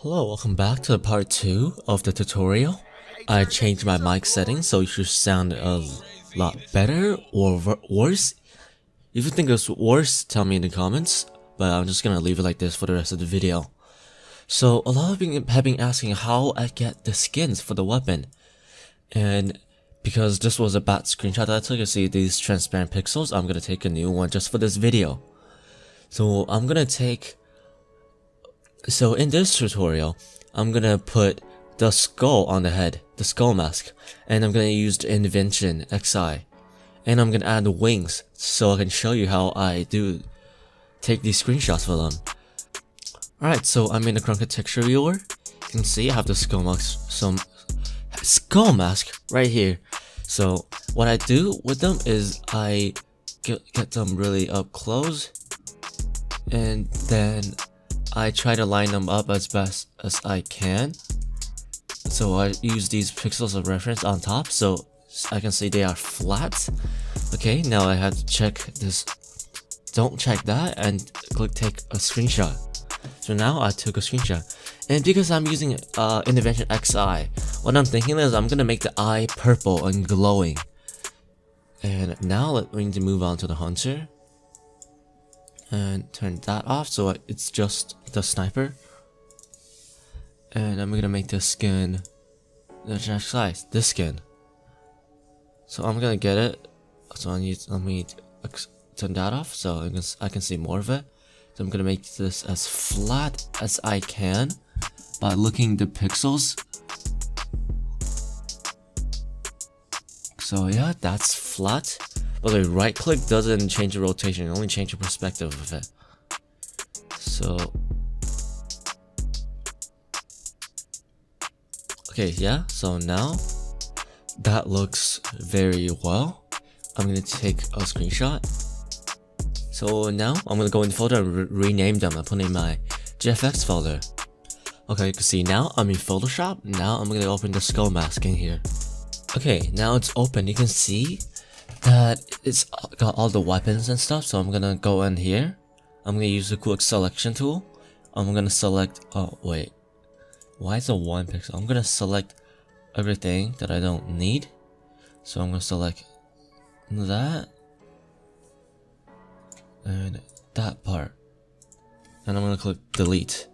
Hello, welcome back to part 2 of the tutorial. I changed my mic settings so it should sound a lot better or worse. If you think it's worse, tell me in the comments, but I'm just gonna leave it like this for the rest of the video. So a lot of you have been asking how I get the skins for the weapon, and because this was a bad screenshot that I took, you see these transparent pixels, I'm gonna take a new one just for this video. So in this tutorial, I'm gonna put the skull on the head, the skull mask, and I'm gonna use the Invention XI, and I'm gonna add the wings so I can show you how I do take these screenshots for them. Alright, so I'm in the Krunker texture viewer. You can see I have the skull mask right here. So what I do with them is I get them really up close, and then I try to line them up as best as I can. So I use these pixels of reference on top so I can see they are flat. Okay, now I have to check this. Don't check that and click take a screenshot. So now I took a screenshot. And because I'm using Invention XI, what I'm thinking is I'm gonna make the eye purple and glowing. And now we need to move on to the hunter and turn that off so it's just the sniper. And I'm gonna make the skin the exact size, this skin. So I'm gonna get it. So let me turn that off so I can see more of it. So I'm gonna make this as flat as I can by looking the pixels. So yeah, that's flat. But the right click doesn't change the rotation, it only changes the perspective of it. So okay, yeah, so now that looks very well. I'm gonna take a screenshot. So now I'm gonna go in the folder and rename them. I put in my GFX folder. Okay, you can see now I'm in Photoshop. Now I'm gonna open the skull mask in here. Okay, now it's open. You can see that it's got all the weapons and stuff. So I'm gonna go in here. I'm gonna use the quick selection tool. I'm gonna select, oh wait, why is it 1 pixel? I'm gonna select everything that I don't need. So I'm gonna select that and that part, and I'm gonna click delete.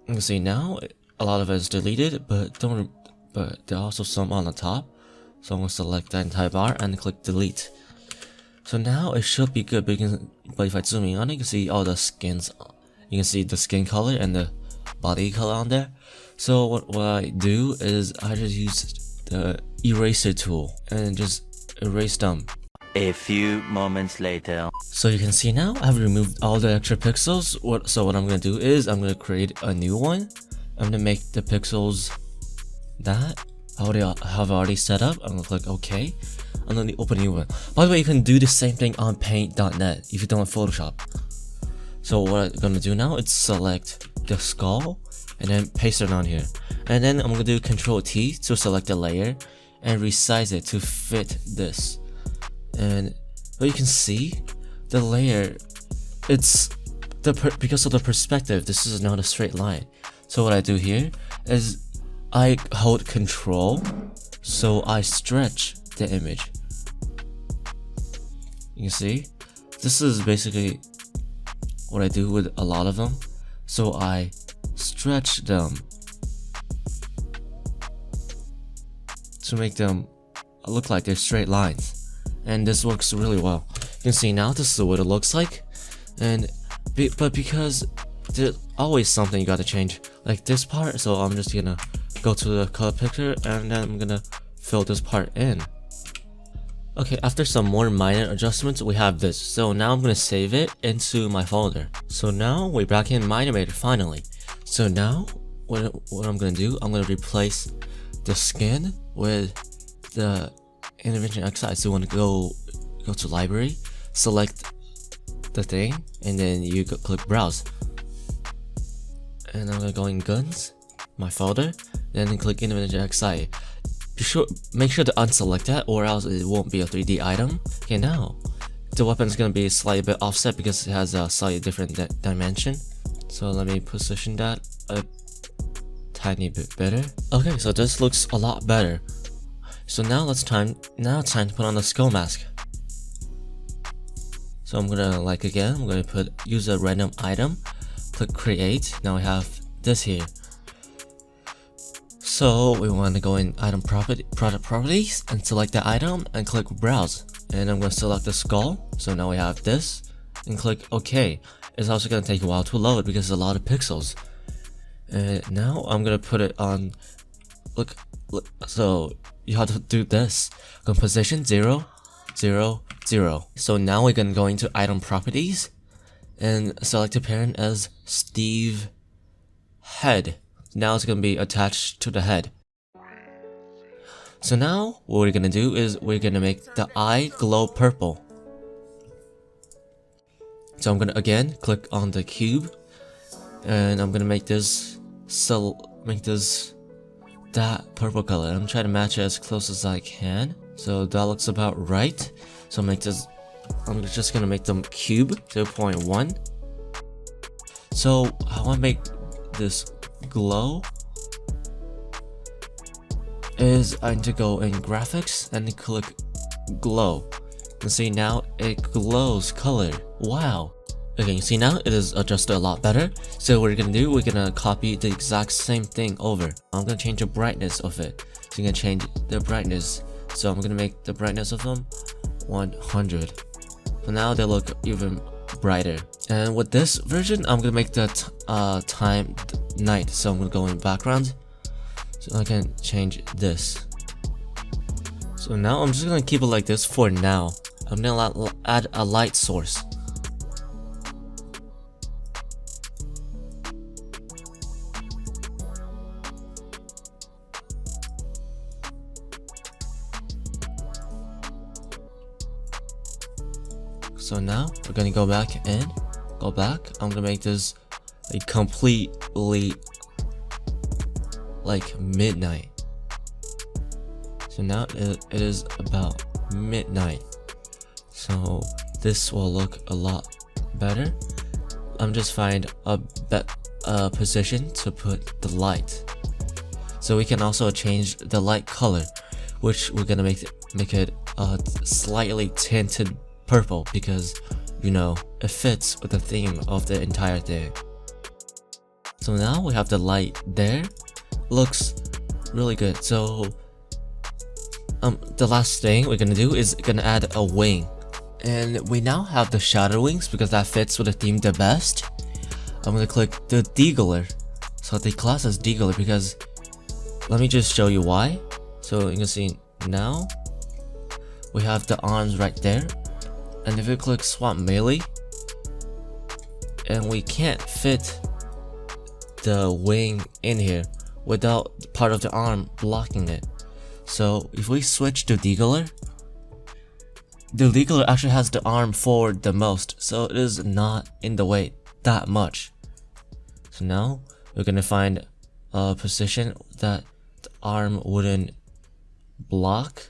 You can see now a lot of it is deleted, but there are also some on the top. So I'm gonna select that entire bar and click delete. So now it should be good, but if I zoom in on it, you can see all the skins. You can see the skin color and the body color on there. So what I do is I just use the eraser tool and just erase them. A few moments later. So you can see now I've removed all the extra pixels. So what I'm gonna do is I'm gonna create a new one. I'm gonna make the pixels that I have already set up. I'm gonna click OK. I'm gonna open a new one. By the way, you can do the same thing on Paint.net if you don't have Photoshop. So what I'm gonna do now is select the skull and then paste it on here. And then I'm gonna do Ctrl T to select the layer and resize it to fit this. And what you can see, the layer, because of the perspective, this is not a straight line. So what I do here is I hold Control, so I stretch the image. You can see, this is basically what I do with a lot of them. So I stretch them to make them look like they're straight lines. And this works really well. You can see now this is what it looks like. But because there's always something you gotta change, like this part, so I'm just gonna go to the color picker and then I'm gonna fill this part in. Okay, after some more minor adjustments, we have this. So now I'm gonna save it into my folder. So now we're back in Mine-imator finally. So now what I'm gonna do, I'm gonna replace the skin with the Invention XI. So you want to go to library, select the thing, and then you click browse. And I'm gonna go in guns, my folder, then click Invention XI. Make sure to unselect that, or else it won't be a 3D item. Okay, now the weapon is gonna be slightly bit offset because it has a slightly different dimension. So let me position that tiny bit better. Okay, so this looks a lot better. So now it's time to put on the skull mask. So I'm gonna I'm gonna use a random item, click create. Now we have this here. So we want to go in item product properties and select the item and click browse. And I'm gonna select the skull. So now we have this and click OK. It's also gonna take a while to load because there's a lot of pixels. And now I'm gonna put it on. Look. So you have to do this. Go position 0, 0, 0. So now we're gonna go into item properties and select the parent as Steve head. Now it's gonna be attached to the head. So now what we're gonna do is we're gonna make the eye glow purple. So I'm gonna again click on the cube and I'm gonna make this that purple color. I'm trying to match it as close as I can. So that looks about right. So I'm just gonna make them cube 0.1. So I want to make this glow is I need to go in graphics and click glow. And see now it glows color. Wow. Okay, see now it is adjusted a lot better. So what we're gonna do, we're gonna copy the exact same thing over. I'm gonna change the brightness of it. So I'm gonna change the brightness. So I'm gonna make the brightness of them 100. So now they look even brighter. And with this version, I'm gonna make the time night. So I'm gonna go in background. So I can change this. So now I'm just gonna keep it like this for now. I'm gonna add a light source. So now we're gonna go back. I'm gonna make this like completely like midnight. So now it is about midnight. So this will look a lot better. I'm just find a position to put the light. So we can also change the light color, which we're gonna make it slightly tinted purple because you know it fits with the theme of the entire thing. So now we have the light there. Looks really good. So the last thing we're gonna do is gonna add a wing. And we now have the shadow wings because that fits with the theme the best. I'm gonna click the deagler. So the class is deagler because let me just show you why. So you can see now we have the arms right there. And if you click swap melee, and we can't fit the wing in here without part of the arm blocking it. So if we switch to deagler, the deagler actually has the arm forward the most, so it is not in the way that much. So now we're gonna find a position that the arm wouldn't block,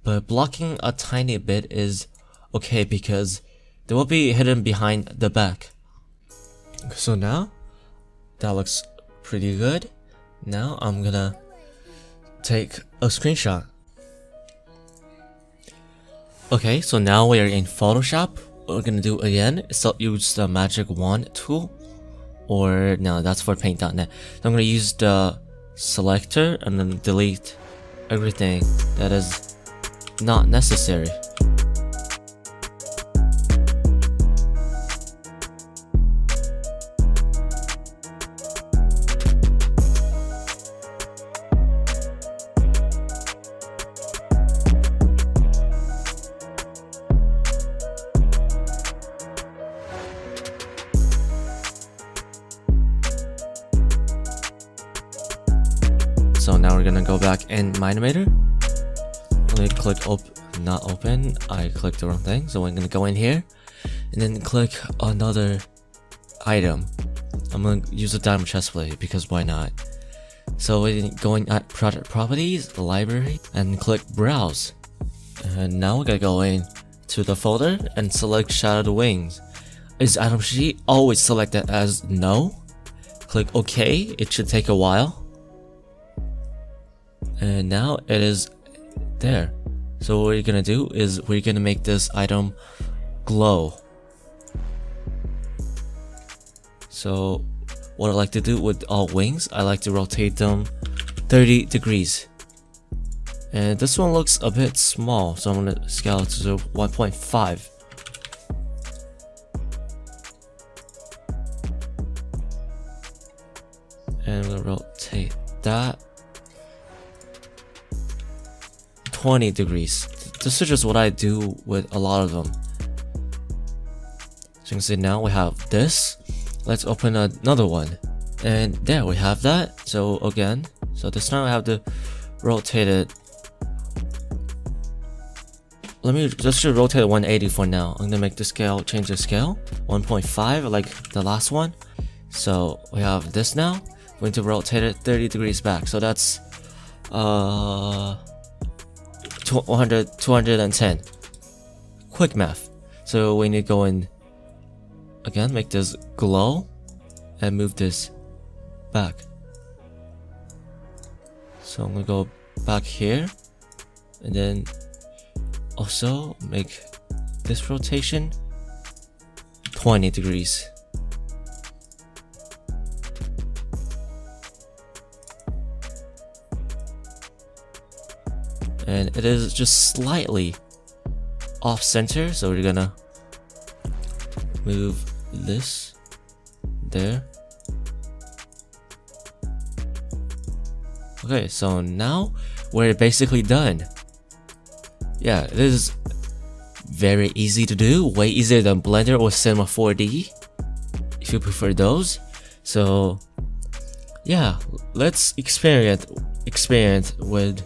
but blocking a tiny bit is okay because they will be hidden behind the back. So now that looks pretty good. Now I'm gonna take a screenshot. Okay, so now we are in Photoshop. What we're gonna do again is use the magic wand tool, or no, that's for paint.net. So I'm gonna use the selector and then delete everything that is not necessary. So now we're gonna go back in Mine-imator. Let me click not open. I clicked the wrong thing. So we're gonna go in here and then click another item. I'm gonna use a diamond chestplate because why not? So we're going at product properties, library, and click browse. And now we're gonna go in to the folder and select shadow wings. Is item sheet always selected as no? Click OK. It should take a while. And now it is there. So what we're gonna do is we're gonna make this item glow. So what I like to do with all wings, I like to rotate them 30 degrees. And this one looks a bit small, so I'm gonna scale it to 1.5. And I'm gonna rotate that 20 degrees. This is just what I do with a lot of them. So you can see now we have this. Let's open another one. And there we have that. So again, so this time I have to rotate it. Let me just rotate it 180 for now. I'm gonna make the scale, change the scale 1.5 like the last one. So we have this now. We're going to rotate it 30 degrees back. So that's 210. Quick math. So we need to go in again, make this glow and move this back. So I'm gonna go back here and then also make this rotation 20 degrees. And it is just slightly off center, so we're gonna move this there. Okay, so now we're basically done. Yeah, it is very easy to do, way easier than Blender or Cinema 4D if you prefer those. So yeah, let's experiment with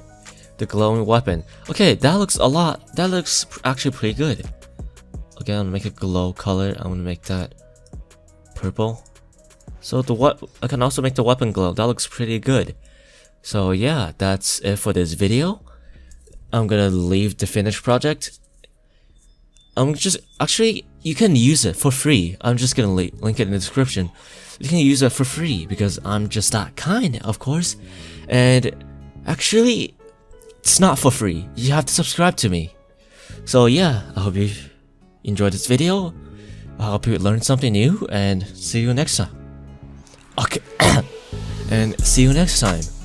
the glowing weapon. Okay, that looks actually pretty good. Again, I'm gonna make a glow color. I'm gonna make that purple. So I can also make the weapon glow. That looks pretty good. So yeah, that's it for this video. I'm gonna leave the finished project. Actually, you can use it for free. I'm just gonna link it in the description. You can use it for free because I'm just that kind, of course. And actually, it's not for free. You have to subscribe to me. So yeah, I hope you enjoyed this video. I hope you learned something new, and see you next time. Okay, and see you next time.